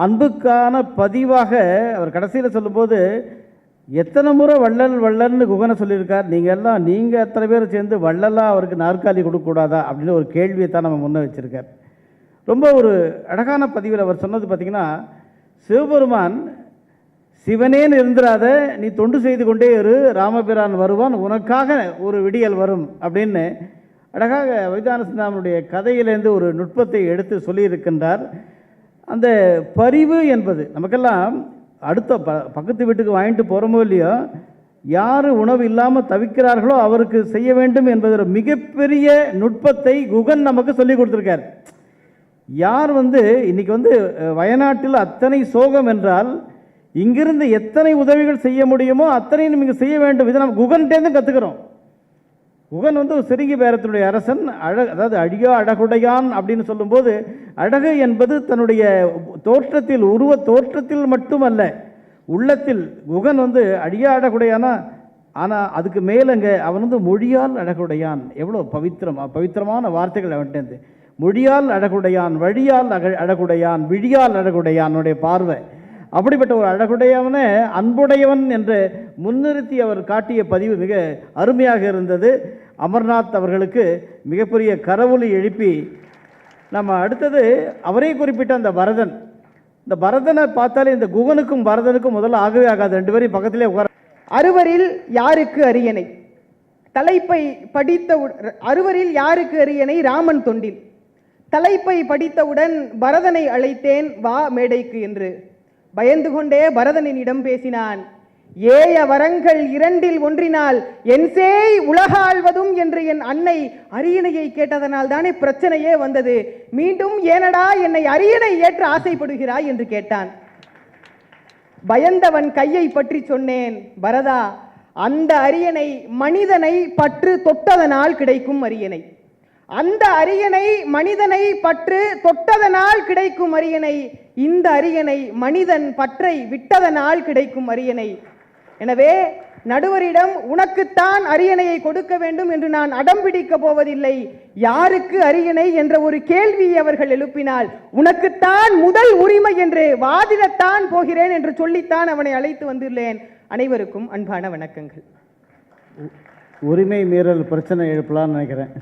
அன்புக்கான பதிவாக அவர் கடைசியில் சொல்லும்போது எத்தனை முறை வள்ளல் வள்ளல்னு குகனை சொல்லியிருக்கார். நீங்கள் எத்தனை பேர் சேர்ந்து வள்ளலாக அவருக்கு நாற்காலி கொடுக்கக்கூடாதா அப்படின்னு ஒரு கேள்வியை தான் நம்ம முன்ன வச்சுருக்கார். ரொம்ப ஒரு அழகான பதிவில் அவர் சொன்னது பார்த்திங்கன்னா, சிவபெருமான் சிவனேன்னு இருந்துராத, நீ தொண்டு செய்து கொண்டே இரு, ராமபிரான் வருவான், உனக்காக ஒரு விடியல் வரும் அப்படின்னு அழகாக வைத்தான சிந்தாமனுடைய கதையிலேருந்து ஒரு நுட்பத்தை எடுத்து சொல்லியிருக்கின்றார். அந்த பரிவு என்பது நமக்கெல்லாம் அடுத்த பக்கத்து வீட்டுக்கு வாங்கிட்டு போகிறோமோ இல்லையோ, யார் உணவு இல்லாமல் தவிக்கிறார்களோ அவருக்கு செய்ய வேண்டும் என்பது ஒரு மிகப்பெரிய நுட்பத்தை குகன் நமக்கு சொல்லி கொடுத்துருக்கார். யார் இன்றைக்கி வயநாட்டில் அத்தனை சோகம் என்றால் இங்கிருந்து எத்தனை உதவிகள் செய்ய முடியுமோ அத்தனை நீங்கள் செய்ய வேண்டும். இதை நம்ம குகன்கிட்டேருந்து கற்றுக்கிறோம். குகன் ஒரு சிறுங்கி பேரத்தினுடைய அரசன். அதாவது அழியா அழகுடையான் அப்படின்னு சொல்லும்போது அழகு என்பது தன்னுடைய தோற்றத்தில், உருவ தோற்றத்தில் மட்டுமல்ல, உள்ளத்தில். குகன் அழியா அழகுடையானா, ஆனால் அதுக்கு மேலங்க அவன் மொழியால் அழகுடையான். எவ்வளோ பவித்திரமான வார்த்தைகள் அவன்கிட்ட. மொழியால் அழகுடையான், வழியால் அழகுடையான், விழியால் அழகுடையான். அவனுடைய பார்வை அப்படிப்பட்ட ஒரு அழகுடையவனே அன்புடையவன் என்று முன்னிறுத்தி அவர் காட்டிய பதிவு மிக அருமையாக இருந்தது. அமர்நாத் அவர்களுக்கு மிகப்பெரிய கரவொலி எழுப்பி நம்ம அடுத்தது அவரே குறிப்பிட்ட அந்த பரதன். இந்த பரதனை பார்த்தாலே இந்த குகனுக்கும் பரதனுக்கும் முதல்ல ஆகவே ஆகாது. ரெண்டு பேரையும் பக்கத்திலே உட்கார. அறுவரில் யாருக்கு அரியணை தலைப்பை படித்த அறுவரில் யாருக்கு அரியணை ராமன் தொண்டில். தலைப்பை படித்தவுடன் பரதனை அழைத்தேன் வா மேடைக்கு என்று. பயந்து கொண்டே பரதனிடம் பேசினான். ஏய வரங்கள் இரண்டில் ஒன்றினால் என் சேய் உலகாழ்வதும் என்று என் அன்னை அரியணையை கேட்டதனால் தானே பிரச்சனையே வந்தது. மீண்டும் ஏனடா என்னை அரியணை ஏற்ற ஆசைப்படுகிறாய் என்று கேட்டான். பயந்தவன் கையை பற்றி சொன்னேன், பரதா, அந்த அரியணை மனிதனை பற்று தொட்டதனால் கிடைக்கும் அரியணை. அந்த அரியணை மனிதனை பற்று தொட்டதனால் கிடைக்கும் அரியணை. இந்த அரியணை மனிதன் பற்றை விட்டதனால் கிடைக்கும் அரியணை. எனவே நடுவரிடம் உனக்குத்தான் அரியணையை கொடுக்க வேண்டும் என்று நான் அடம்பிடிக்க போவதில்லை. யாருக்கு அரியணை என்ற ஒரு கேள்வியை அவர்கள் எழுப்பினால் உனக்குத்தான் முதல் உரிமை என்று வாதிடத்தான் போகிறேன் என்று சொல்லித்தான் அவனை அழைத்து வந்துள்ளேன். அனைவருக்கும் அன்பான வணக்கங்கள். உரிமை மீறல் பிரச்சனை எழுப்பலாம்னு நினைக்கிறேன்.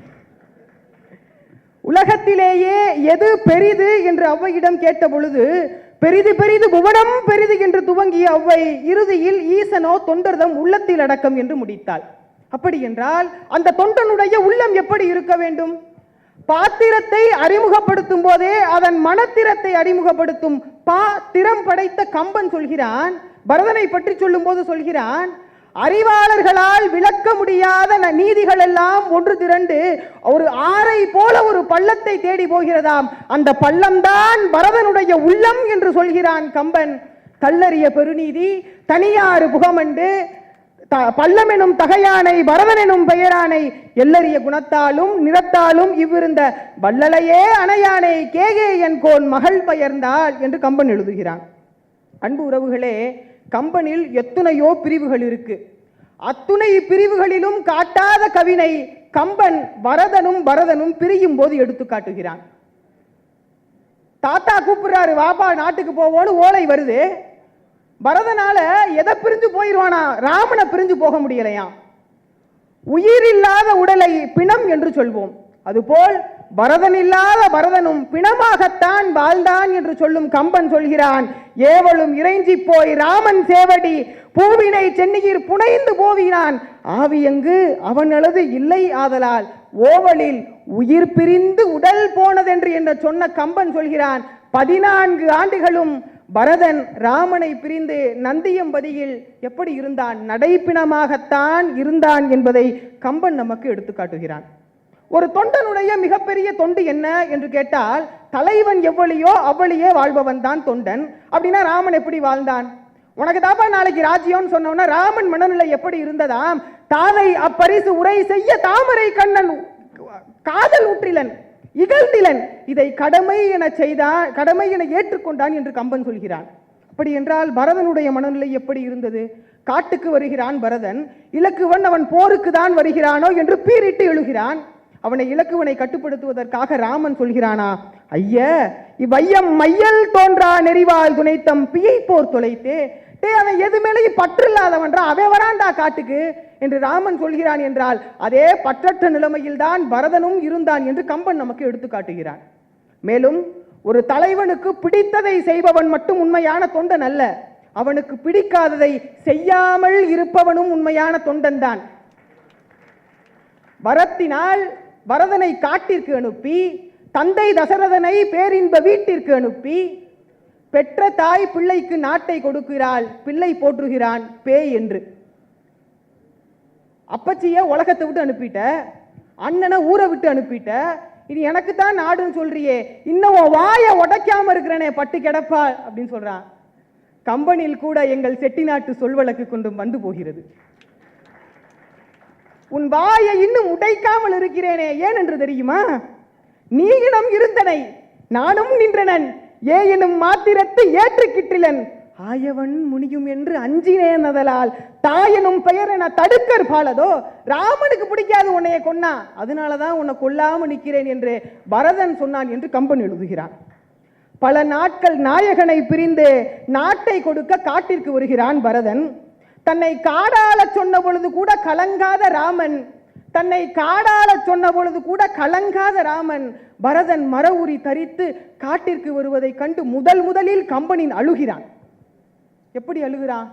உலகத்திலேயே எது பெரிது என்று அவ்வையிடம் கேட்ட பொழுது பெரிது பெரிது புவனம் பெரிது என்று துவங்கிய அவ்வை இறுதியில் ஈசனோ தொண்டர்தம் உள்ளத்தில் அடக்கம் என்று முடித்தாள். அப்படி என்றால் அந்த தொண்டனுடைய உள்ளம் எப்படி இருக்க வேண்டும்? பாத்திரத்தை அறிமுகப்படுத்தும் போதே அதன் மனத்திரத்தை அறிமுகப்படுத்தும் திறம் படைத்த கம்பன் சொல்கிறான். பரதனை பற்றி சொல்லும் போது சொல்கிறான், அறிவாளர்களால் விளக்க முடியாத நீதிகள் எல்லாம் ஒன்று திரண்டு ஒரு ஆறை போல ஒரு பள்ளத்தை தேடி போகிறதாம். அந்த பள்ளம்தான் பரதனுடைய உள்ளம் என்று சொல்கிறான் கம்பன். கல்லறிய பெருநீதி தனியாறு புகமண்டு பள்ளமெனும் தகையானை பரதனெனும் பெயரானை எல்லறிய குணத்தாலும் நிறத்தாலும் இவ்விருந்த வள்ளலையே அணையானை கேகே என் கோன் மகள் பெயர்ந்தாள் என்று கம்பன் எழுதுகிறான். அன்பு உறவுகளே, கம்பனில் எத்தனையோ பிரிவுகள் இருக்கு. அத்துணை பிரிவுகளிலும் காட்டாத கவினை கம்பன் பரதனும் பிரியும் போது எடுத்து காட்டுகிறான். தாத்தா கூப்பிடுறாரு, வாப்பா நாட்டுக்கு போவோன்னு ஓலை வருது. பரதனால எதை பிரிஞ்சு போயிடுவானா? ராமனை பிரிஞ்சு போக முடியலையா? உயிரில்லாத உடலை பிணம் என்று சொல்வோம். அதுபோல் பரதன் இல்லாத பரதனும் பிணமாகத்தான் வாழ்ந்தான் என்று சொல்லும் கம்பன் சொல்கிறான், ஏவலும் இறைஞ்சி போய் ராமன் சேவடி பூவினை சென்னியிர் புனைந்து போவினான் ஆவியங்கு அவனது இல்லை ஆதலால் ஓவலில் உயிர் பிரிந்து உடல் போனதென்று என்று சொன்ன கம்பன் சொல்கிறான், 14 ஆண்டுகளும் பரதன் ராமனை பிரிந்து நந்தியம்பதியில் எப்படி இருந்தான்? நடைப்பிணமாகத்தான் இருந்தான் என்பதை கம்பன் நமக்கு எடுத்து காட்டுகிறான். ஒரு தொண்டனுடைய மிகப்பெரிய தொண்டு என்ன என்று கேட்டால், தலைவன் எவ்வளியோ அவ்வளியே வாழ்பவன் தான் தொண்டன். அப்படின்னா ராமன் எப்படி வாழ்ந்தான்? உனக்கு தாப்பா நாளைக்கு ராஜ்யம்னு சொன்னோம்னா ராமன் மனநிலை எப்படி இருந்ததாம்? தாதை அப்பரிசு உரை செய்ய தாமரை கண்ணன் காதல் ஊற்றிலன் இகழ்ந்திலன் இதை கடமை என செய்தான், கடமை என ஏற்றுக்கொண்டான் என்று கம்பன் சொல்கிறான். அப்படி என்றால் பரதனுடைய மனநிலை எப்படி இருந்தது? காட்டுக்கு வருகிறான் பரதன், இலக்குவன் அவன் போருக்கு தான் வருகிறானோ என்று பீரிட்டு எழுகிறான். அவனை இலக்குவனை கட்டுப்படுத்துவதற்காக ராமன் சொல்கிறானா, ஐய இவ்வையம் மையல் தோன்றா நெறிவாள் துணைத்தம் பியை போர் தொலைத்தே. அவன் எது மேலேயும் பற்று இல்லாதவன்றா, அவன் வராண்டா காட்டுக்கு என்று ராமன் சொல்கிறான் என்றால் அதே பற்றற்ற நிலைமையில் தான் பரதனும் இருந்தான் என்று கம்பன் நமக்கு எடுத்து காட்டுகிறான். மேலும் ஒரு தலைவனுக்கு பிடித்ததை செய்பவன் மட்டும் உண்மையான தொண்டன் அல்ல, அவனுக்கு பிடிக்காததை செய்யாமல் இருப்பவனும் உண்மையான தொண்டன் தான். வரத்தினால் பரதனை காட்டிற்கு அனுப்பி, தந்தை தசரதனை பேரின்ப வீட்டிற்கு அனுப்பி, பெற்ற தாய் பிள்ளைக்கு நாட்டை கொடுக்கிறாள், பிள்ளை போற்றுகிறான் பேய் என்று. அப்பச்சிய உலகத்தை விட்டு அனுப்பிட்ட, அண்ணனை ஊரை விட்டு அனுப்பிட்ட, இது எனக்கு தான் நாடுன்னு சொல்றியே, இன்னும் வாயை உடைக்காம இருக்கிறனே பட்டு கிடப்பாள் அப்படின்னு சொல்றான். கம்பனில் கூட எங்கள் செட்டிநாட்டு சொல்வழக்கு கொண்டும் வந்து போகிறது. உன் வாயை இன்னும் உடைக்காமல் இருக்கிறேனே ஏன் என்று தெரியுமா? நீயிடம் இருந்தனை நானும் நின்றனன், ஏ எனும் மாத்திரத்து ஏற்று கிட்டிலன், ஆயவன் முனியும் என்று அஞ்சினேன் அதலால் தாயனும் பெயர் என தடுக்கர் பாலதோ. ராமனுக்கு பிடிக்காது உன்னைய கொன்னா, அதனாலதான் உன்னை கொல்லாம நிற்கிறேன் என்று பரதன் சொன்னான் என்று கம்பன் எழுதுகிறான். பல நாட்கள் நாயகனை பிரிந்து நாட்டை கொடுக்க காட்டிற்கு வருகிறான் பரதன். தன்னை காடாள சொன்ன பொழுது கூட கலங்காத ராமன், தன்னை காடாள சொன்ன பொழுது கூட கலங்காத ராமன் பரதன் மர உரி தரித்து காட்டிற்கு வருவதை கண்டு முதலில் கம்பனின் அழுகிறான். எப்படி அழுகிறான்?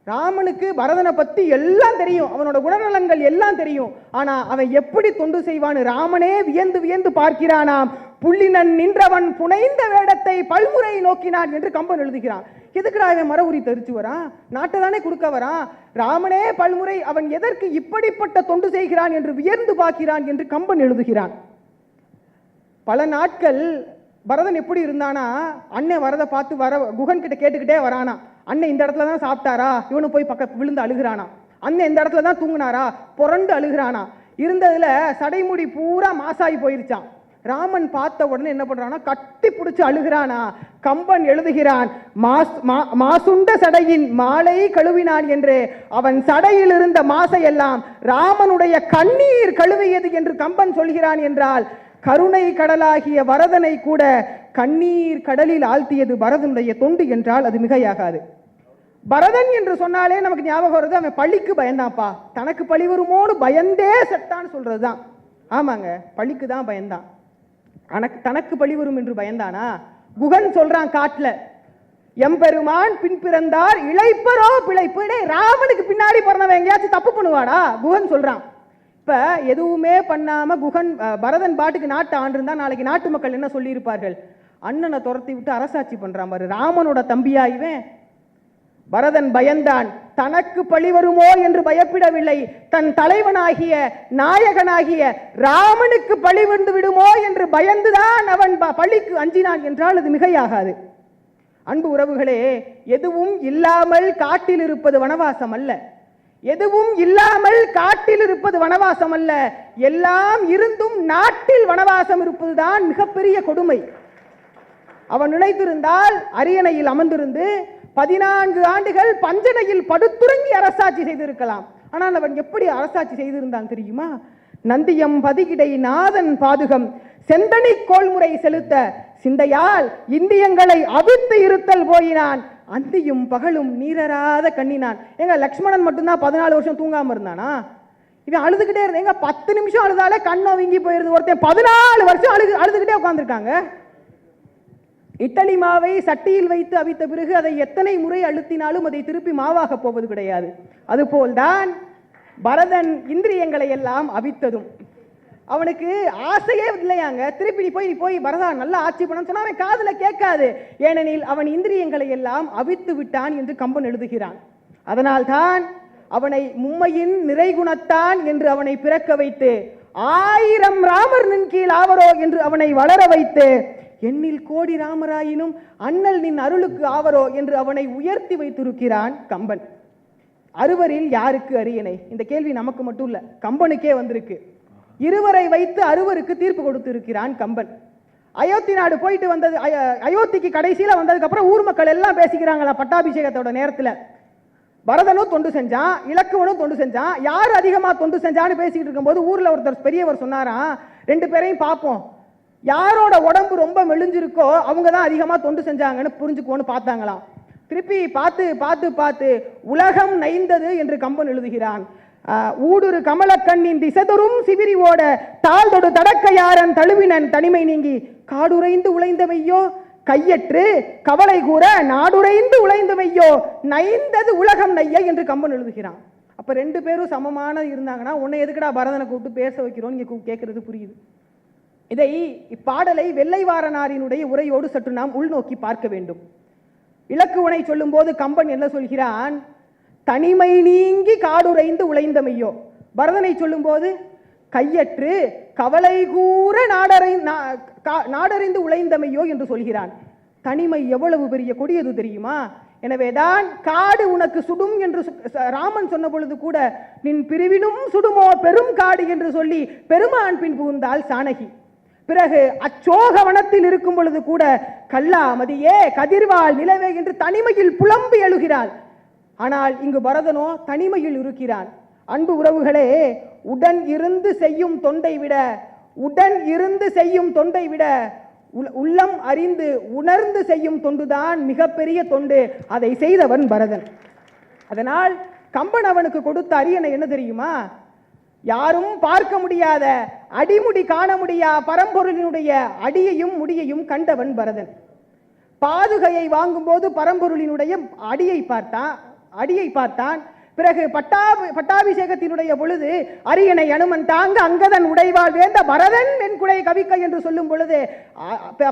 ராமனுக்கு பரதனை பத்தி எல்லாம் தெரியும், அவனோட குணநலங்கள் எல்லாம் தெரியும். ஆனா அவன் எப்படி தொண்டு செய்வான் ராமனே வியந்து வியந்து பார்க்கிறானாம். புள்ளினன் நின்றவன் புனைந்த வேடத்தை பல்முறை நோக்கினான் என்று கம்பன் எழுதுகிறான். எதுக்குடா அவன் மர உரி தரிச்சு வரான்? நாட்டை தானே கொடுக்க வரான். ராமனே பல்முறை அவன் எதற்கு இப்படிப்பட்ட தொண்டு செய்கிறான் என்று வியந்து பார்க்கிறான் என்று கம்பன் எழுதுகிறான். பல நாட்கள் பரதன் எப்படி இருந்தானா, அண்ணன் வரதை பார்த்து வர குகன் கிட்ட கேட்டுக்கிட்டே வரானா. அண்ணன் இந்த இடத்துல தான் சாப்பிட்டாரா, இவனு போய் விழுந்து அழுகிறானா. அண்ணன் இந்த இடத்துல தான் தூங்கினாரா, புரண்டு அழுகிறானா. இருந்ததுல சடைமுடி பூரா மாசாயி போயிருச்சான். ராமன் பார்த்த உடனே என்ன பண்றானா, கட்டி பிடிச்சு அழுகிறானா. கம்பன் எழுதுகிறான், மாசுண்ட சடையின் மாலை கழுவினான் என்று அவன் சடையில் இருந்த மாசையெல்லாம் ராமனுடைய கண்ணீர் கழுவியது என்று கம்பன் சொல்கிறான் என்றால், கருணை கடலாகிய வரதனை கூட கண்ணீர் கடலில் ஆழ்த்தியது பரதனுடைய தொண்டு என்றால் அது மிகையாகாது. பரதன் என்று சொன்னாலே நமக்கு ஞாபகம் வருது, அவன் பழிக்கு பயந்தான்ப்பா, தனக்கு பழி வருமோடு பயந்தே செத்தான்னு சொல்றதுதான். ஆமாங்க, பழிக்கு தான் பயந்தான். தனக்கு பழி வரும் என்று பயந்தானா? குகன் சொல்றான் காட்டுல, எம்பெருமான் பின் பிறந்தார் இளைப்பரோ பிழைப்பு. ராமனுக்கு பின்னாடி பிறந்தவன் எங்கேயாச்சும் தப்பு பண்ணுவாடா? குகன் சொல்றான். இப்ப எதுவுமே பண்ணாம குகன் பரதன் பாட்டுக்கு நாட்டை ஆண்டிருந்தா நாளைக்கு நாட்டு மக்கள் என்ன சொல்லி இருப்பார்கள்? அண்ணனை துரத்தி விட்டு அரசாட்சி பண்றான் பாரு, ராமனோட தம்பியா இவன். பரதன் பயந்தான், தனக்கு பழி வருமோ என்று பயப்படவில்லை, தன் தலைவனாகிய நாயகனாகிய ராமனுக்கு பழி வந்து விடுமோ என்று பயந்துதான் அவன் பழிக்கு அஞ்சினான் என்றால் அது மிகையாகாது. அன்பு உறவுகளே, எதுவும் இல்லாமல் காட்டில் இருப்பது வனவாசம் அல்ல, எதுவும் இல்லாமல் காட்டில் இருப்பது வனவாசம் அல்ல, எல்லாம் இருந்தும் நாட்டில் வனவாசம் இருப்பதுதான் மிகப்பெரிய கொடுமை. அவன் நினைத்திருந்தால் அரியணையில் அமர்ந்திருந்து 14 ஆண்டுகள் பஞ்சனையில் படுத்துறங்கி அரசாட்சி செய்திருக்கலாம். ஆனால் அவன் எப்படி அரசாட்சி செய்திருந்தான் தெரியுமா? நந்தியம் பதிகிடை நாதன் பாதுகம் செந்தனி கோள்முறை செலுத்த சிந்தையால் இந்தியங்களை அவித்து இருத்தல் போயினான், அந்தியும் பகலும் நீரராத கண்ணினான். எங்க லக்ஷ்மணன் மட்டும்தான் 14 வருஷம் தூங்காம இருந்தானா? இவன் அழுதுகிட்டே இருந்த, எங்க 10 நிமிஷம் அழுதாலே கண்ணை வீங்கி போயிருது. ஒருத்தன் 14 வருஷம் அழுதுகிட்டே உட்கார்ந்துருக்காங்க. இட்டலி மாவை சட்டியில் வைத்து அவித்த பிறகு அதை எத்தனை முறை அழுத்தினாலும் அதை திருப்பி மாவாக போவது கிடையாது. அதுபோல்தான் பரதன் இந்திரியங்களை எல்லாம் அவித்ததும். அவனுக்கு ஆசையே இல்லையாங்க, திருப்பி நீ போய் பரதா நல்லா ஆட்சி பண்ண சொன்னா அவன் காதுல கேட்காது. ஏனெனில் அவன் இந்திரியங்களை எல்லாம் அவித்து விட்டான் என்று கம்பன் எழுதுகிறான். அதனால் தான் அவனை மும்மையின் நிறைகுணத்தான் என்று அவனை பிறக்க வைத்து 1000 ராமர் நின் கீழ் ஆவரோ என்று அவனை வளர வைத்து எண்ணில் கோடி ராமராயினும் அண்ணல் நின் அருளுக்கு ஆவரோ என்று அவனை உயர்த்தி வைத்திருக்கிறான் கம்பன். அறுவரில் யாருக்கு அரியணை? இந்த கேள்வி நமக்கு மட்டும் இல்ல, கம்பனுக்கே வந்திருக்கு. இருவரை வைத்து அறுவருக்கு தீர்ப்பு கொடுத்து இருக்கிறான் கம்பன். அயோத்தி நாடு போயிட்டு வந்தது, அயோத்திக்கு கடைசியில வந்ததுக்கு அப்புறம் ஊர் மக்கள் எல்லாம் பேசிக்கிறாங்களா பட்டாபிஷேகத்தோட நேரத்துல. பரதனும் தொண்டு செஞ்சான், இலக்குவனும் தொண்டு செஞ்சான், யார் அதிகமா தொண்டு செஞ்சான்னு பேசிக்கிட்டு இருக்கும்போது ஊர்ல ஒருத்தர் பெரியவர் சொன்னாராம், 2 பேரையும் பார்ப்போம், யாரோட உடம்பு ரொம்ப மெலிஞ்சிருக்கோ அவங்க தான் அதிகமாக தொண்டு செஞ்சாங்கன்னு புரிஞ்சுக்கோன்னு பார்த்தாங்களாம். திருப்பி பார்த்து பார்த்து பார்த்து உலகம் நைந்தது என்று கம்பன் எழுதுகிறான். ஊடுரு கமலக்கண்ணின் திசைதொரும் சிவிரி ஓட தாழ்தொடு தடக்கையாரன் தழுவினன் தனிமை நீங்கி காடுரைந்து உழைந்தவையோ கையற்று கவலை கூற நாடுரைந்து உழைந்தவையோ நைந்தது உலகம் நைய என்று கம்பன் எழுதுகிறான். அப்ப ரெண்டு பேரும் சமமான இருந்தாங்கன்னா உன்னை எதுக்குடா பரதனை கூப்பிட்டு பேச வைக்கிறோம் நீங்க கேட்கறது புரியுது. இதை இப்பாடலை வெள்ளைவாரனாரினுடைய உரையோடு சற்று நாம் உள்நோக்கி பார்க்க வேண்டும். இலக்குவனை சொல்லும் போது கம்பன் என்ன சொல்கிறான்? தனிமை நீங்கி காடுரைந்து உழைந்தமையோ. பரதனை சொல்லும் போது கையற்று கவலை கூற நாடறிந்து உழைந்தமையோ என்று சொல்கிறான். தனிமை எவ்வளவு பெரிய கொடியது தெரியுமா? எனவேதான் காடு உனக்கு சுடும் என்று ராமன் சொன்ன பொழுது கூட நின் பிரிவினும் சுடுமோ பெரும் காடு என்று சொல்லி பெருமான் பின் புகுந்தாள் சானகி. பிறகு அச்சோக வனத்தில் இருக்கும் பொழுது கூட கல்லாமதியே கதிர்வாள் நிலவே என்று தனிமையில் புலம்பி எழுகிறாள். ஆனால் இங்கு பரதனோ தனிமையில் இருக்கிறான். அன்பு உறவுகளே, உடன் இருந்து செய்யும் தொண்டை விட உள்ளம் அறிந்து உணர்ந்து செய்யும் தொண்டுதான் மிகப்பெரிய தொண்டு. அதை செய்தவன் பரதன். அதனால் கம்பன் அவனுக்கு கொடுத்த அரியணை என்ன தெரியுமா? யாரும் பார்க்க முடியாத அடிமுடி காண முடியா பரம்பொருளினுடைய அடியையும் முடியையும் கண்டவன் பரதன். பாதுகையை வாங்கும் போது பரம்பொருளினுடைய அடியை பார்த்தான். பிறகு பட்டாபிஷேகத்தினுடைய பொழுது அரியணை அனுமன் தாங்க அங்கதன் உடைவாள் வேந்த பரதன் என் குடை கவிக்க என்று சொல்லும் பொழுது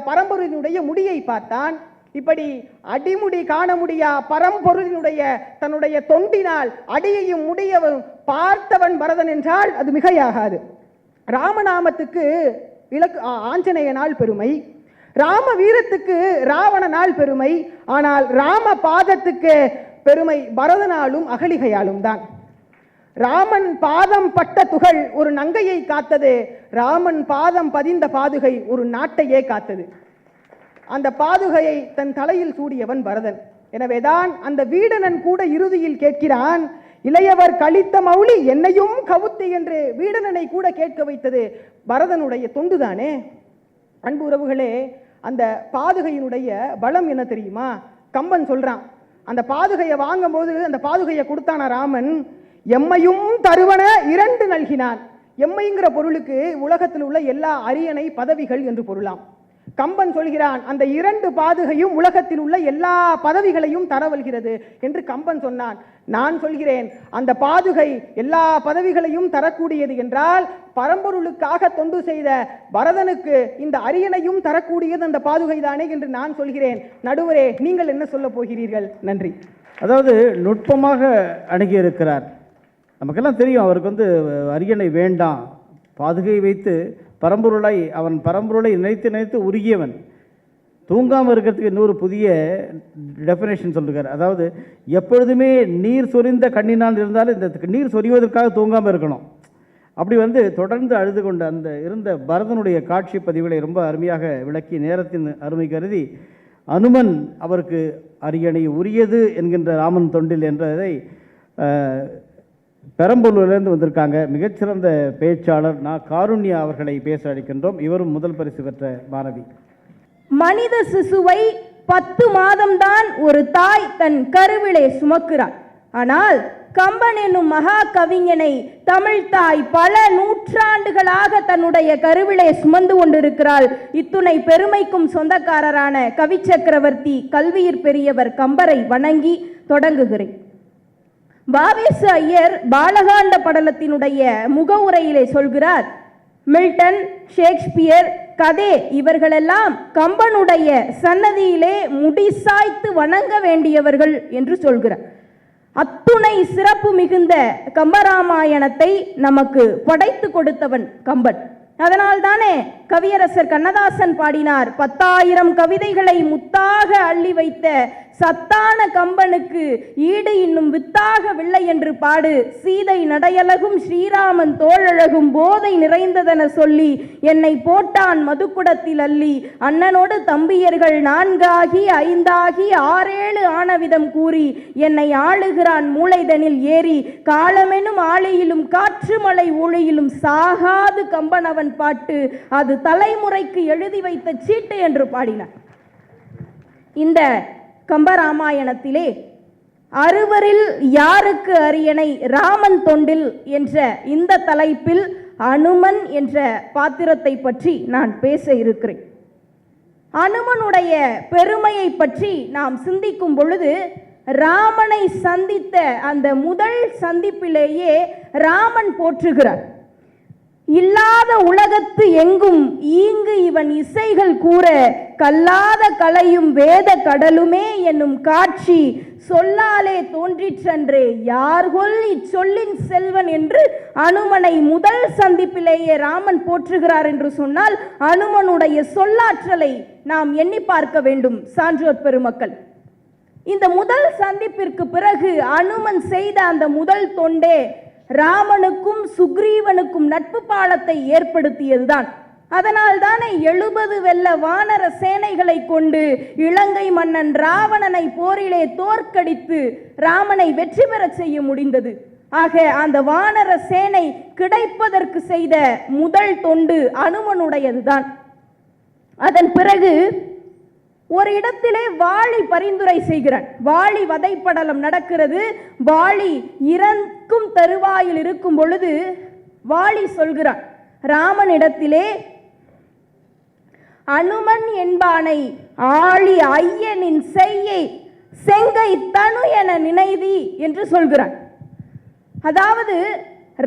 பரம்பொருளினுடைய முடியை பார்த்தான். இப்படி அடிமுடி காண முடியா பரம்பொருளினுடைய தன்னுடைய தொண்டினால் அடியையும் முடியவும் பார்த்தவன் பரதன் என்றால் அது மிகையாகாது. ராமநாமத்துக்கு ஆஞ்சநேய நாள் பெருமை, ராம வீரத்துக்கு ராவண நாள் பெருமை. ஆனால் ராம பாதத்துக்கு பெருமை பரதனாலும் அகலிகையாலும் தான். ராமன் பாதம் பட்ட துகள் ஒரு நங்கையை காத்தது, ராமன் பாதம் பதிந்த பாதுகை ஒரு நாட்டையே காத்தது. அந்த பாதுகையை தன் தலையில் சூடியவன் பரதன். எனவேதான் அந்த வீடனன் கூட இறுதியில் கேட்கிறான், இளையவர் கழித்த மௌலி என்னையும் கவுத்து என்று வீடனனை கூட கேட்க வைத்தது பரதனுடைய தொண்டுதானே. அன்பு உறவுகளே, அந்த பாதுகையினுடைய பலம் என்ன தெரியுமா? கம்பன் சொல்றான், அந்த பாதுகையை வாங்கும் போது அந்த பாதுகையை கொடுத்தான ராமன், எம்மையும் தருவன இரண்டு நல்கினான். எம்மைங்கிற பொருளுக்கு உலகத்தில் உள்ள எல்லா அரியணை பதவிகள் என்று பொருளாம். கம்பன் சொல்கிறான், அந்த இரண்டு பாதுகையும் உலகத்தில் உள்ள எல்லா பதவிகளையும் தரவல்கிறது என்று கம்பன் சொன்னான். நான் சொல்கிறேன், அந்த பாதுகை எல்லா பதவிகளையும் தரக்கூடியது என்றால் பரம்பொருளுக்காக தொண்டு செய்த பரதனுக்கு இந்த அரியணையும் தரக்கூடியது அந்த பாதுகை தானே என்று நான் சொல்கிறேன். நடுவரே, நீங்கள் என்ன சொல்ல போகிறீர்கள்? நன்றி. அதாவது நுட்பமாக அணுகியிருக்கிறார். நமக்கெல்லாம் தெரியும் அவருக்கு அரியணை வேண்டாம், பாதுகை வைத்து அவன் பரம்பொருளை நினைத்து உருகியவன். தூங்காமல் இருக்கிறதுக்கு இன்னொரு புதிய டெஃபினேஷன் சொல்லிருக்கார். அதாவது எப்பொழுதுமே நீர் சொரிந்த கண்ணினால் இருந்தாலும் இந்த நீர் சொரிவதற்காக தூங்காமல் இருக்கணும். அப்படி தொடர்ந்து அழுது கொண்டு அந்த இருந்த பரதனுடைய காட்சி பதிவுகளை ரொம்ப அருமையாக விளக்கி நேரத்தின் அருமை கருதி அனுமன் அவருக்கு அரியணை உரியது என்கின்ற ராமன் தொண்டில் என்றதை பெரம்பலூரிலிருந்து வந்திருக்காங்க மிகச்சிறந்த பேச்சாளர் காருண்யா அவர்களை பேச அழைக்கின்றோம். இவரும் முதல் பரிசு பெற்ற மாணவி. மனித சிசுவை 10 மாதம்தான் ஒரு தாய் தன் கருவிலே சுமக்கிறாள். ஆனால் கம்பன் என்னும் மகா கவிஞனை தமிழ் தாய் பல நூற்றாண்டுகளாக தன்னுடைய கருவிலே சுமந்து கொண்டிருக்கிறாள். இத்துணை பெருமைக்கும் சொந்தக்காரரான கவி சக்கரவர்த்தி கல்வியிற் பெரியவர் கம்பரை வணங்கி தொடங்குகிறேன். வாவேசு ஐயர் பாலகாண்ட படலத்தினுடைய முகவுரையிலே சொல்கிறார், மில்டன், ஷேக்ஸ்பியர், கதே இவர்களெல்லாம் கம்பனுடைய சன்னதியிலே முடிசாய்த்து வணங்க வேண்டியவர்கள் என்று சொல்கிறார். அத்துணை சிறப்பு மிகுந்த கம்பராமாயணத்தை நமக்கு படைத்து கொடுத்தவன் கம்பன். அதனால்தானே கவியரசர் கண்ணதாசன் பாடினார், 10,000 கவிதைகளை முத்தாக அள்ளி வைத்த சத்தான கம்பனுக்கு ஈடு இன்னும் வித்தாகவில்லை என்று பாடு. சீதை நடையழகும் ஸ்ரீராமன் தோழழகும் போதை நிறைந்ததென சொல்லி என்னை போட்டான் மதுக்குடத்தில் அள்ளி. அண்ணனோடு தம்பியர்கள் 4 ஆகி 5 ஆகி 6 7 ஆனவிதம் கூறி என்னை ஆளுகிறான் மூளைதனில் ஏறி. காலமெனும் ஆளியிலும் காற்று மலை ஒளியிலும் சாகாது கம்பனவன் பாட்டு, அது தலைமுறைக்கு எழுதி வைத்த சீட்டு என்று பாடினார். இந்த கம்பராமாயணத்திலே அறுவரில் யாருக்கு அரியணை ராமன் தொண்டில் என்ற இந்த தலைப்பில் அனுமன் என்ற பாத்திரத்தை பற்றி நான் பேச இருக்கிறேன். அனுமனுடைய பெருமையை பற்றி நாம் சிந்திக்கும் பொழுது ராமனை சந்தித்த அந்த முதல் சந்திப்பிலேயே ராமன் போற்றுகிறார். இல்லாத உலகத்து எங்கும் ஈங்கு இவன் இசைகள் கூற கல்லாத கலையும் வேத கடலுமே என்னும் காட்சி சொல்லாலே தோன்றிற்றன்றே யார்கொல் இச்சொல்லின் செல்வன் என்று அனுமனை முதல் சந்திப்பிலேயே ராமன் போற்றுகிறார் என்று சொன்னால் அனுமனுடைய சொல்லாற்றலை நாம் எண்ணி பார்க்க வேண்டும். சான்றோர் பெருமக்கள், இந்த முதல் சந்திப்பிற்கு பிறகு அனுமன் செய்த அந்த முதல் தொண்டே ராமனுக்கும் சுக்ரீவனுக்கும் நட்பு பாலத்தை ஏற்படுத்தியதுதான். அதனால் தானே 70 வெல்ல வானர சேனைகளை கொண்டு இலங்கை மன்னன் ராவணனை போரிலே தோற்கடித்து ராமனை வெற்றி பெற செய்ய முடிந்தது. ஆக அந்த வானர சேனை கிடைப்பதற்கு செய்த முதல் தொண்டு அனுமனுடையதுதான். அதன் பிறகு ஒரு இடத்திலே வாலி பரிந்துரை செய்கிறான். வாலி வதைப்படலம் நடக்கிறது. வாலி இறக்கும் தருவாயில் இருக்கும் பொழுது வாலி சொல்கிறான் ராமனிடத்திலே, அனுமன் என்பானை ஆழி ஐயனின் செய்யை செங்கை தனு என நினைதி என்று சொல்கிறான். அதாவது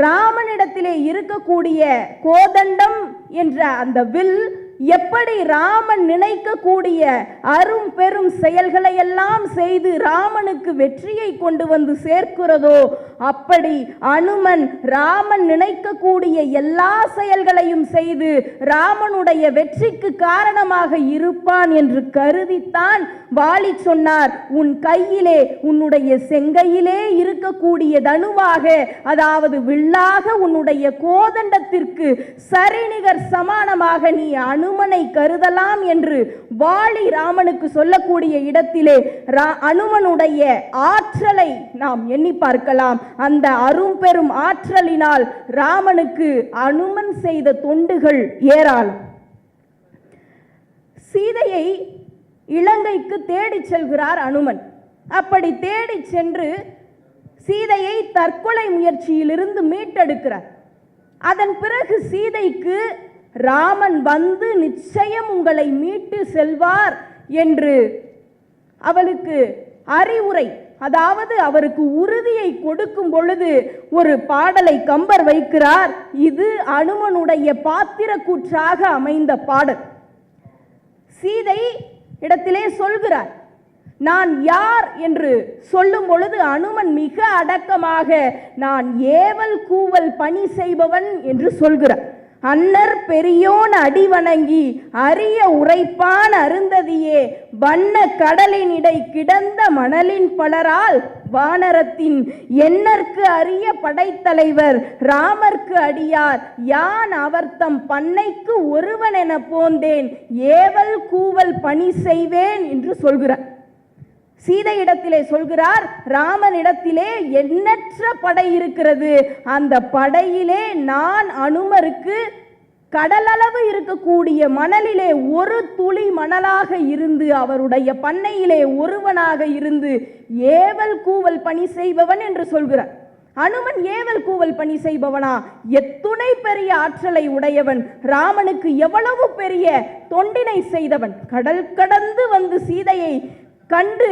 ராமனிடத்திலே இருக்கக்கூடிய கோதண்டம் என்ற அந்த வில் எப்படி ராமன் நினைக்கக்கூடிய அரும் பெரும் செயல்களை எல்லாம் செய்து ராமனுக்கு வெற்றியை கொண்டு வந்து சேர்க்கிறதோ, அப்படி அனுமன் ராமன் நினைக்கக்கூடிய எல்லா செயல்களையும் செய்து ராமனுடைய வெற்றிக்கு காரணமாக இருப்பான் என்று கருதித்தான் வாலி சொன்னார், உன் கையிலே உன்னுடைய செங்கையிலே இருக்கக்கூடிய தனுவாக, அதாவது வில்லாக உன்னுடைய கோதண்டத்திற்கு சரிநிகர் சமானமாக நீ அனுமனை கருதலாம் என்று வாலி ராமனுக்கு சொல்லக்கூடிய இடத்திலே அனுமனுடைய ஆற்றலை நாம் எண்ணி பார்க்கலாம். அந்த அரும்பெரும் ஆற்றலினால் ராமனுக்கு அனுமன் செய்த தொண்டுகள் ஏராளம். சீதையை இலங்கைக்கு தேடி செல்கிறார் அனுமன். அப்படி தேடி சென்று சீதையை தற்கொலை முயற்சியிலிருந்து மீட்டெடுக்கிறார். அதன் பிறகு சீதைக்கு ராமன் வந்து நிச்சயம் உங்களை மீட்டு செல்வார் என்று அவளுக்கு அறிவுரை, அதாவது அவருக்கு உறுதியை கொடுக்கும் பொழுது ஒரு பாடலை கம்பர் வைக்கிறார். இது அனுமனுடைய பாத்திர கூற்றாக அமைந்த பாடல். சீதை இடத்திலே சொல்கிறார், நான் யார் என்று சொல்லும் பொழுது அனுமன் மிக அடக்கமாக நான் ஏவல் கூவல் பணி செய்பவன் என்று சொல்கிறார். அன்னர் பெரியோன் அடி வணங்கி அரிய உரைப்பான் அருந்ததியே வண்ண கடலினிடை கிடந்த மணலின் பலரால் வானரத்தின் எண்ணற்கு அரிய படைத்தலைவர் ராமர்க்கு அடியார் யான் அவர்த்தம் பண்ணைக்கு ஒருவன் என போந்தேன் ஏவல் கூவல் பணி செய்வேன் என்று சொல்கிறார். சீதையிடத்திலே சொல்கிறார், ராமனிடத்திலே எண்ணற்ற படை இருக்கிறது, அந்த படையிலே நான் அனுமருக்கு கடலளவு இருக்கக்கூடிய மணலிலே ஒரு துளி மணலாக இருந்து அவருடைய பண்ணையிலே ஒருவனாக இருந்து ஏவல் கூவல் பணி செய்பவன் என்று சொல்கிறார். அனுமன் ஏவல் கூவல் பணி செய்பவனா? எத்துணை பெரிய ஆற்றலை உடையவன்! ராமனுக்கு எவ்வளவு பெரிய தொண்டினை செய்தவன்! கடல் கடந்து வந்து சீதையை கண்டு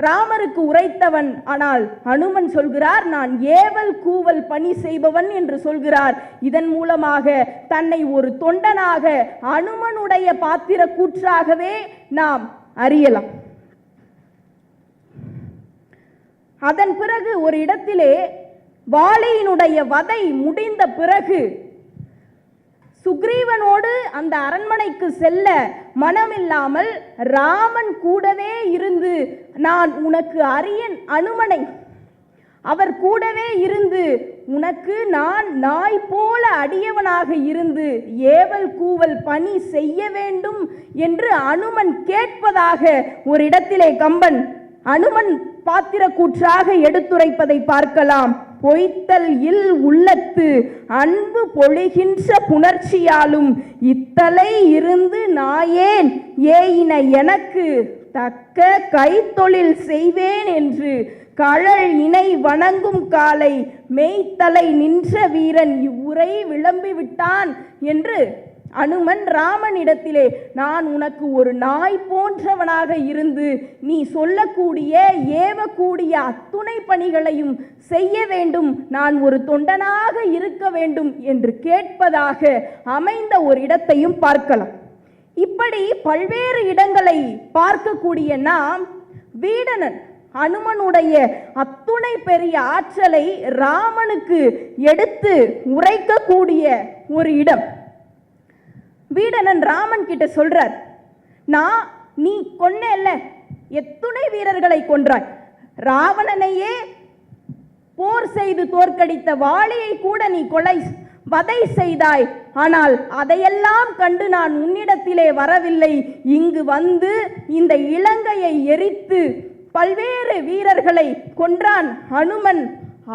ராமருக்கு உரைத்தவன். ஆனால் அனுமன் சொல்கிறார், நான் ஏவல் கூவல் பணி செய்பவன் என்று சொல்கிறார். இதன் மூலமாக தன்னை ஒரு தொண்டனாக அனுமனுடைய பாத்திர கூற்றாகவே நாம் அறியலாம். அதன் பிறகு ஒரு இடத்திலே வாலியினுடைய வதை முடிந்த பிறகு சுக்ரீவனோடு அந்த அரண்மனைக்கு செல்ல மனமில்லாமல் ராமன் கூடவே இருந்து நான் உனக்கு அரியன் அனுமனை அவர் கூடவே இருந்து உனக்கு நான் நாய் போல அடியவனாக இருந்து ஏவல் கூவல் பணி செய்ய வேண்டும் என்று அனுமன் கேட்பதாக ஒரு இடத்திலே கம்பன் அனுமன் பாத்திர கூற்றாக எடுத்துரைப்பதை பார்க்கலாம். பொய்த்தல் இல் உள்ளத்து அன்பு பொழிகின்ற புணர்ச்சியாலும் இத்தலை இருந்து நாயேன் ஏயின எனக்கு தக்க கைத்தொழில் செய்வேன் என்று கழல் இணை வணங்கும் காலை மெய்த்தலை நின்ற வீரன் இவ்வுரை விளம்பிவிட்டான் என்று அனுமன் ராமனிடத்திலே நான் உனக்கு ஒரு நாய் போன்றவனாக இருந்து நீ சொல்லக்கூடிய ஏவக்கூடிய அத்துணை பணிகளையும் செய்ய வேண்டும், நான் ஒரு தொண்டனாக இருக்க வேண்டும் என்று கேட்பதாக அமைந்த ஒரு இடத்தையும் பார்க்கலாம். இப்படி பல்வேறு இடங்களை பார்க்கக்கூடிய நாம் வீடணன் அனுமனுடைய அத்துணை பெரிய ஆற்றலை ராமனுக்கு எடுத்து உரைக்கக்கூடிய ஒரு இடம். வீடணன் ராமன் கிட்ட சொல்றார், நீ கொன்னேல்ல, எத்துணை வீரர்களை கொன்றாய், ராவணனையே போர் செய்து தோற்கடித்த வாலியை கூட நீ வதை செய்தாய். ஆனால் அதையெல்லாம் கண்டு நான் உன்னிடத்திலே வரவில்லை, இங்கு வந்து இந்த இலங்கையை எரித்து பல்வேறு வீரர்களை கொன்றான் அனுமன்,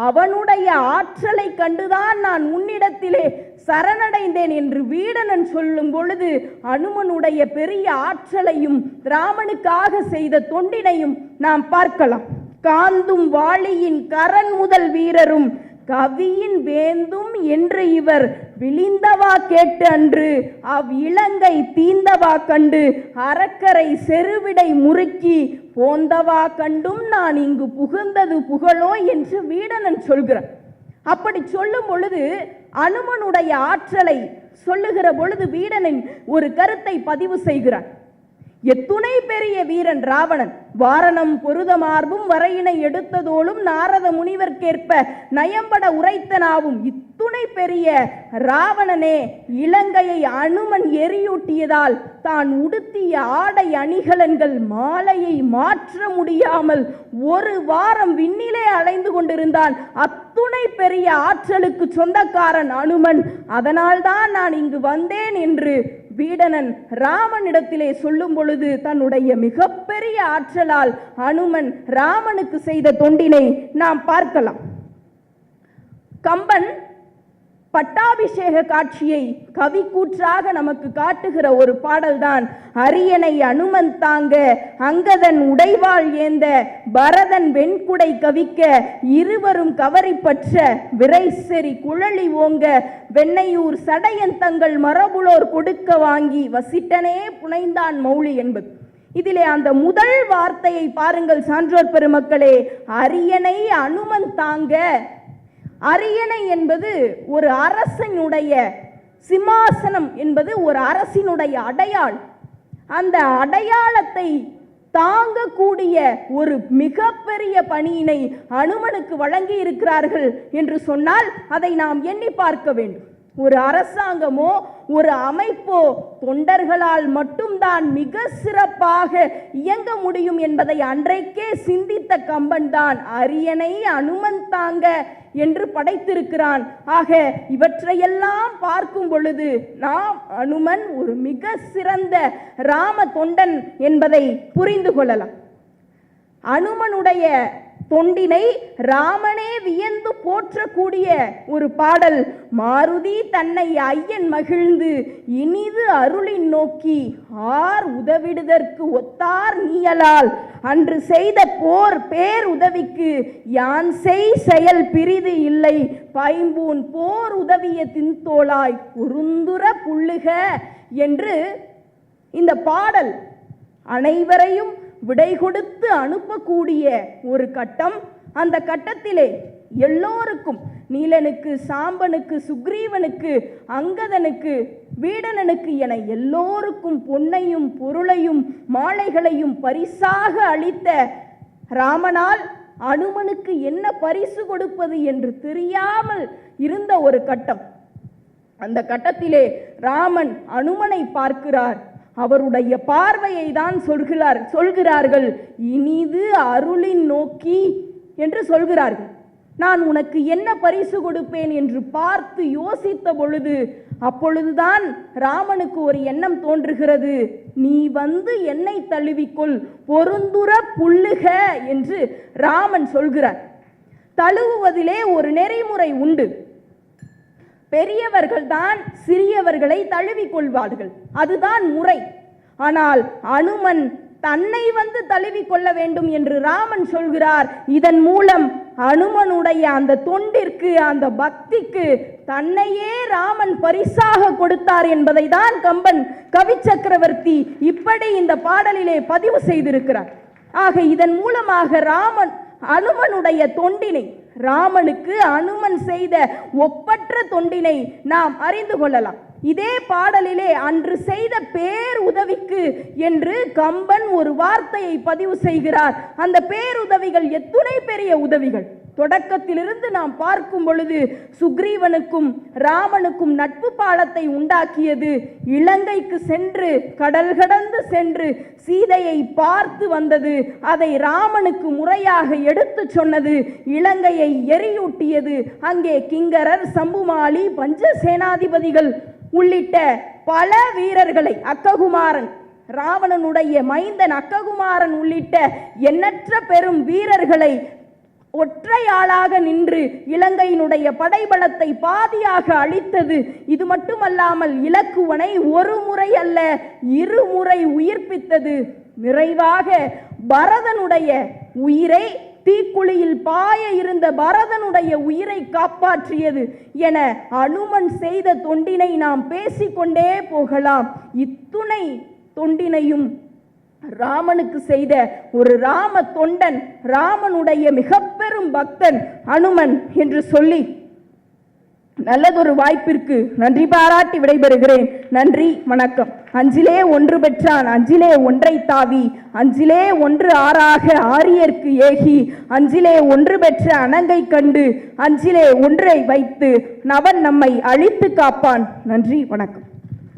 அவனுடைய ஆற்றலை கண்டுதான் நான் உன்னிடத்திலே சரணடைந்தேன் என்று வீடணன் சொல்லும் பொழுது அனுமனுடைய பெரிய ஆற்றலையும் ராமனுக்காக செய்த தொண்டினையும் நாம் பார்க்கலாம். காந்தும் வாளியின் கரண் முதல் வீரரும் கவியின் வேந்தும் என்று இவர் விழிந்தவா கேட்டு அன்று அவ் இலங்கை தீந்தவா கண்டு அறக்கரை செருவிடை முறுக்கி போந்தவா கண்டும் நான் இங்கு புகுந்தது புகழோ என்று வீடணன் சொல்கிறான். அப்படி சொல்லும் பொழுது அனுமனுடைய ஆற்றலை சொல்லுகிற பொழுது வீடணன் ஒரு கருத்தை பதிவு செய்கிறான். எத்துணை பெரிய வீரன் ராவணன், வாரணம் பொருத மார்பும் வரையினை எடுத்ததோளும் நாரத முனிவர்க்கேற்ப நயம்பட உரைத்தனாவும் இத்துணை பெரிய ராவணனே இலங்கையை அனுமன் எரியூட்டியதால் தான் உடுத்திய ஆடை அணிகலன்கள் மாலையை மாற்ற முடியாமல் ஒரு வாரம் விண்ணிலே அலைந்து கொண்டிருந்தான். அத்துணை பெரிய ஆற்றலுக்கு சொந்தக்காரன் அனுமன், அதனால்தான் நான் இங்கு வந்தேன் என்று வீடணன் ராமனிடத்திலே சொல்லும் பொழுது தன்னுடைய மிகப்பெரிய ஆற்றலால் அனுமன் ராமனுக்கு செய்த தொண்டினை நாம் பார்க்கலாம். கம்பன் பட்டாபிஷேக காட்சியை கவி கூற்றாக நமக்கு காட்டுகிற ஒரு பாடல்தான் அரியணை அனுமன் தாங்க அங்கதன் உடைவாள் ஏந்த பரதன் வெண்குடை கவிக்க இருவரும் கவரி பற்ற விரைசெறி குழலி ஓங்க வெண்ணையூர் சடையன் தங்கள் மரபுளோர் கொடுக்க வாங்கி வசிட்டனே புனைந்தான் மௌலி என்பது. இதிலே அந்த முதல் வார்த்தையை பாருங்கள் சான்றோர் பெருமக்களே, அரியணை அனுமன் தாங்க. அரியணை என்பது ஒரு அரசனுடைய சிம்மாசனம் என்பது ஒரு அரசினுடைய அடையாளம். அந்த அடையாளத்தை தாங்கக்கூடிய ஒரு மிகப்பெரிய பணியினை அனுமனுக்கு வழங்கி இருக்கிறார்கள் என்று சொன்னால் அதை நாம் எண்ணி பார்க்க வேண்டும். ஒரு அரசாங்கமோ ஒரு அமைப்போ தொண்டர்களால் மட்டும்தான் மிக சிறப்பாக இயங்க முடியும் என்பதை அன்றைக்கே சிந்தித்த கம்பன் தான் அரியணை அனுமன் தாங்க என்று படைத்திருக்கிறான். ஆக இவற்றையெல்லாம் பார்க்கும் பொழுது நாம் அனுமன் ஒரு மிக சிறந்த ராம தொண்டன் என்பதை புரிந்து கொள்ளலாம். அனுமனுடைய தொண்டினை ராமனே வியந்து போற்றக்கூடிய ஒரு பாடல். மாருதி தன்னை ஐயன் மகிழ்ந்து இனிது அருளின் நோக்கி ஆர் உதவிடுதற்கு ஒத்தார் நீயலால் அன்று செய்த போர் பேர் உதவிக்கு யான் செய் செயல் பிரிது இல்லை பைம்பூன் போர் உதவிய தின்தோளாய் பொருந்துர புள்ளுக என்று இந்த பாடல் அனைவரையும் விடை கொடுத்து அனுப்பக்கூடிய ஒரு கட்டம். அந்த கட்டத்திலே எல்லோருக்கும் நீலனுக்கு, சாம்பனுக்கு, சுக்ரீவனுக்கு, அங்கதனுக்கு, வீடணனுக்கு என எல்லோருக்கும் பொன்னையும் பொருளையும் மாலைகளையும் பரிசாக அளித்த ராமனால் அனுமனுக்கு என்ன பரிசு கொடுப்பது என்று தெரியாமல் இருந்த ஒரு கட்டம். அந்த கட்டத்திலே ராமன் அனுமனை பார்க்கிறார். அவருடைய பார்வையை தான் சொல்கிறார்கள், இனிது அருளின் நோக்கி என்று சொல்கிறார்கள். நான் உனக்கு என்ன பரிசு கொடுப்பேன் என்று பார்த்து யோசித்த பொழுது, அப்பொழுதுதான் ராமனுக்கு ஒரு எண்ணம் தோன்றுகிறது. நீ வந்து என்னை தழுவிக்கொள், பொருந்துர புல்லுக என்று ராமன் சொல்கிறார். தழுவுவதிலே ஒரு நெறிமுறை உண்டு. பெரியவர்கள் தான் சிறியவர்களை தழுவிக்கொள்வார்கள், அதுதான் முறை. ஆனால் அனுமன் தன்னை வந்து தழுவிக்கொள்ள வேண்டும் என்று ராமன் சொல்கிறார். இதன் மூலம் அனுமனுடைய அந்த தொண்டிற்கு, அந்த பக்திக்கு தன்னையே ராமன் பரிசாக கொடுத்தார் என்பதை தான் கம்பன் கவி சக்கரவர்த்தி இப்படி இந்த பாடலிலே பதிவு செய்திருக்கிறார். ஆக இதன் மூலமாக அனுமனுடைய தொண்டினை, ராமனுக்கு அனுமன் செய்த ஒப்பற்ற தொண்டினை நாம் அறிந்து கொள்ளலாம். இதே பாடலிலே அன்று செய்த பேர் உதவிக்கு என்று கம்பன் ஒரு வார்த்தையை பதிவு செய்கிறார். அந்த பேருதவிகள் எத்துணை பெரிய உதவிகள்! தொடக்கத்திலிருந்து நாம் பார்க்கும் பொழுது சுக்ரீவனுக்கும் ராமனுக்கும் நட்பு பாலத்தை உண்டாக்கியது. இலங்கைக்கு சென்று, கடல் கடந்து சென்று சீதையை பார்த்து வந்தது. அதை ராமனுக்கு முறையாக எடுத்து சொன்னது. இலங்கையை எரியூட்டியது. அங்கே கிங்கரர், சம்புமாலி, பஞ்சசேனாதிபதிகள் உள்ளிட்ட பல வீரர்களை, அக்ககுமாரன், ராவணனுடைய மைந்தன் அக்ககுமாரன் உள்ளிட்ட எண்ணற்ற பெரும் வீரர்களை ஒற்றையாளாக நின்று இலங்கையினுடைய படைபலத்தை பாதியாக அழித்தது. இது மட்டுமல்லாமல் இலக்குவனை ஒரு முறை அல்ல, இருமுறை உயிர்ப்பித்தது. நிறைவாக பரதனுடைய உயிரை, தீக்குழியில் பாய இருந்த பரதனுடைய உயிரை காப்பாற்றியது என அனுமன் செய்த தொண்டினை நாம் பேசிக்கொண்டே போகலாம். இத்துணை தொண்டினையும் ராமனுக்கு செய்த ஒரு ராம தொண்டன், ராமனுடைய மிக பெரும் பக்தன் அனுமன் என்று சொல்லி நல்லதொரு வாய்ப்பிற்கு நன்றி பாராட்டி விடைபெறுகிறேன். நன்றி, வணக்கம். அஞ்சிலே ஒன்று பெற்றான், அஞ்சிலே ஒன்றை தாவி, அஞ்சிலே ஒன்று ஆறாக ஆரியர்க்கு ஏகி, அஞ்சிலே ஒன்று பெற்ற அணங்கை கண்டு, அஞ்சிலே ஒன்றை வைத்து நவன் நம்மை அழித்து காப்பான். நன்றி, வணக்கம்.